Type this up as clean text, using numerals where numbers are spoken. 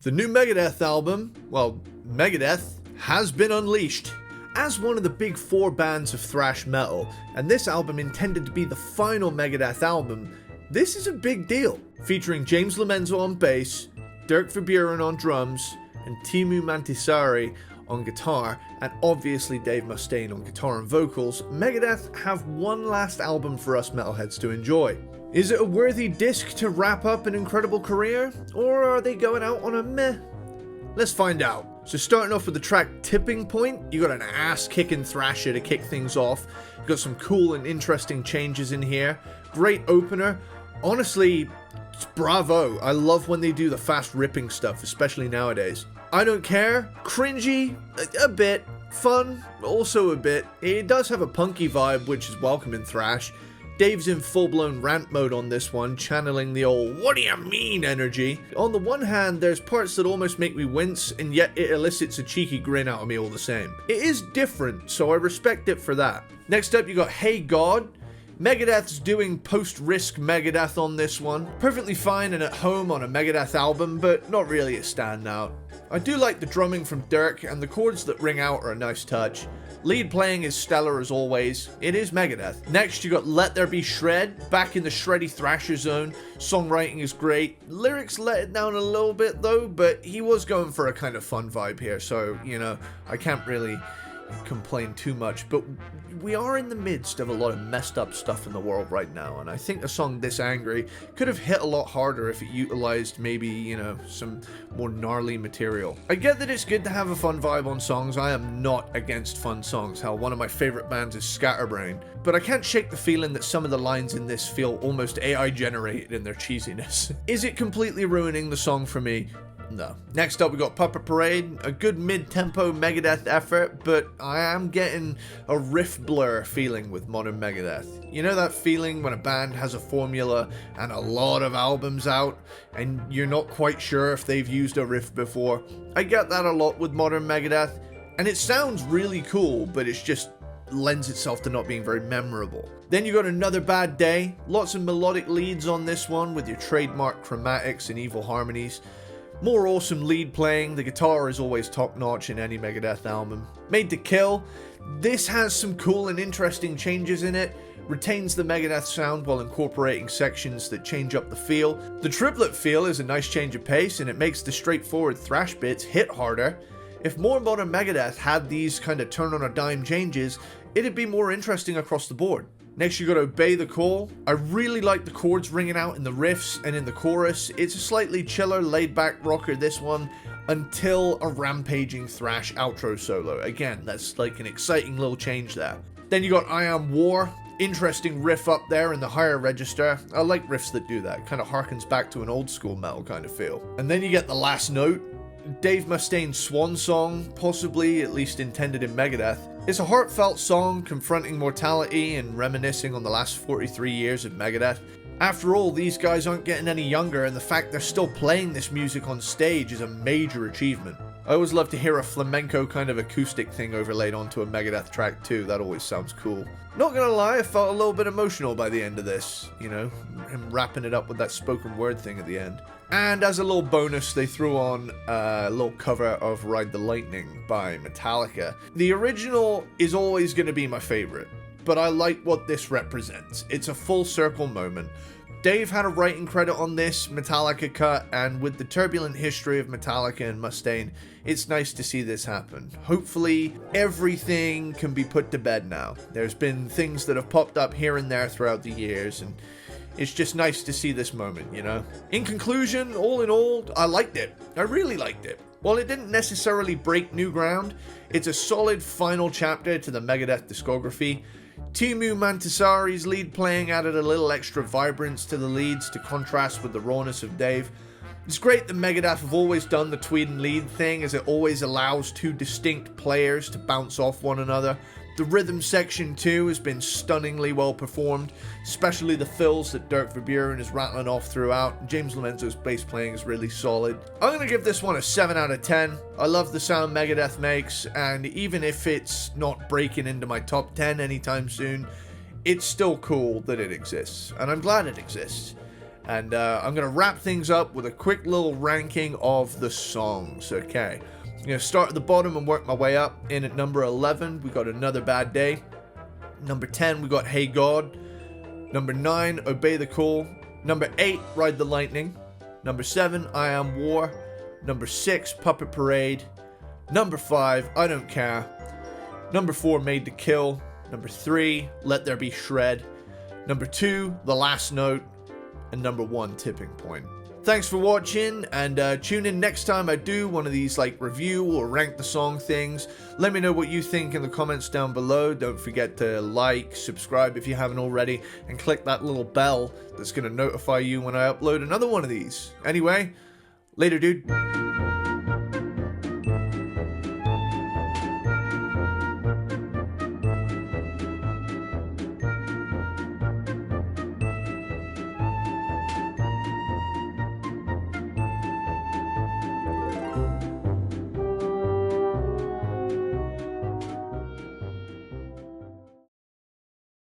The new Megadeth album, well, Megadeth, has been unleashed. As one of the big four bands of thrash metal, and this album intended to be the final Megadeth album, this is a big deal. Featuring James Lomenzo on bass, Dirk Verbeuren on drums, and Teemu Mantisari on guitar, and obviously Dave Mustaine on guitar and vocals, Megadeth have one last album for us metalheads to enjoy. Is it a worthy disc to wrap up an incredible career, or are they going out on a meh? Let's find out. So starting off with the track Tipping Point, you got an ass-kicking thrasher to kick things off. You got some cool and interesting changes in here. Great opener. Honestly, bravo. I love when they do the fast ripping stuff, especially nowadays. I Don't Care, cringy, a bit, fun, also a bit. It does have a punky vibe, which is welcome in thrash. Dave's in full-blown rant mode on this one, channeling the old "what do you mean" energy. On the one hand, there's parts that almost make me wince, and yet it elicits a cheeky grin out of me all the same. It is different, so I respect it for that. Next up, you got Hey God. Megadeth's doing post-Risk Megadeth on this one. Perfectly fine and at home on a Megadeth album, but not really a standout. I do like the drumming from Dirk, and the chords that ring out are a nice touch. Lead playing is stellar as always. It is Megadeth. Next, you got Let There Be Shred, back in the shreddy thrasher zone. Songwriting is great. Lyrics let it down a little bit though, but he was going for a kind of fun vibe here, so, you know, I can't really complain too much, but we are in the midst of a lot of messed up stuff in the world right now, and I think a song this angry could have hit a lot harder if it utilized maybe, you know, some more gnarly material. I get that it's good to have a fun vibe on songs. I am not against fun songs. Hell, one of my favorite bands is Scatterbrain, but I can't shake the feeling that some of the lines in this feel almost AI generated in their cheesiness. Is it completely ruining the song for me? No. Next up, we got Puppet Parade, a good mid-tempo Megadeth effort, but I am getting a riff blur feeling with modern Megadeth. You know that feeling when a band has a formula and a lot of albums out, and you're not quite sure if they've used a riff before? I get that a lot with modern Megadeth, and it sounds really cool, but it's just lends itself to not being very memorable. Then you got Another Bad Day, lots of melodic leads on this one with your trademark chromatics and evil harmonies. More awesome lead playing, the guitar is always top notch in any Megadeth album. Made to Kill, this has some cool and interesting changes in it, retains the Megadeth sound while incorporating sections that change up the feel. The triplet feel is a nice change of pace, and it makes the straightforward thrash bits hit harder. If more modern Megadeth had these kind of turn on a dime changes, it'd be more interesting across the board. Next, you got Obey the Call. I really like the chords ringing out in the riffs and in the chorus. It's a slightly chiller, laid-back rocker, this one, until a rampaging thrash outro solo. Again, that's like an exciting little change there. Then you got I Am War. Interesting riff up there in the higher register. I like riffs that do that. Kind of harkens back to an old school metal kind of feel. And then you get The Last Note. Dave Mustaine's swan song, possibly at least intended in Megadeth. It's a heartfelt song confronting mortality and reminiscing on the last 43 years of Megadeth. After all, these guys aren't getting any younger, and the fact they're still playing this music on stage is a major achievement. I always love to hear a flamenco kind of acoustic thing overlaid onto a Megadeth track too. That always sounds cool. Not gonna lie, I felt a little bit emotional by the end of this, you know, him wrapping it up with that spoken word thing at the end. And as a little bonus, they threw on a little cover of Ride the Lightning by Metallica. The original is always going to be my favorite, but I like what this represents. It's a full circle moment. Dave had a writing credit on this Metallica cut, and with the turbulent history of Metallica and Mustaine, it's nice to see this happen. Hopefully, everything can be put to bed now. There's been things that have popped up here and there throughout the years, and it's just nice to see this moment, you know? In conclusion, all in all, I liked it. I really liked it. While it didn't necessarily break new ground, it's a solid final chapter to the Megadeth discography. Teemu Mantisari's lead playing added a little extra vibrance to the leads to contrast with the rawness of Dave. It's great that Megadeth have always done the tweed and lead thing, as it always allows two distinct players to bounce off one another. The rhythm section too has been stunningly well performed, especially the fills that Dirk Verbeuren is rattling off throughout. James Lomenzo's bass playing is really solid. I'm going to give this one a 7 out of 10. I love the sound Megadeth makes, and even if it's not breaking into my top 10 anytime soon, it's still cool that it exists, and I'm glad it exists. And I'm going to wrap things up with a quick little ranking of the songs, okay? I'm going to start at the bottom and work my way up. In at number 11, we got Another Bad Day. Number 10, we got Hey God. Number 9, Obey the Call. Number 8, Ride the Lightning. Number 7, I Am War. Number 6, Puppet Parade. Number 5, I Don't Care. Number 4, Made to Kill. Number 3, Let There Be Shred. Number 2, The Last Note. And number 1, Tipping Point. Thanks for watching, and tune in next time I do one of these like review or rank the song things. Let me know what you think in the comments down below. Don't forget to like, subscribe if you haven't already, and click that little bell that's going to notify you when I upload another one of these. Anyway, later dude.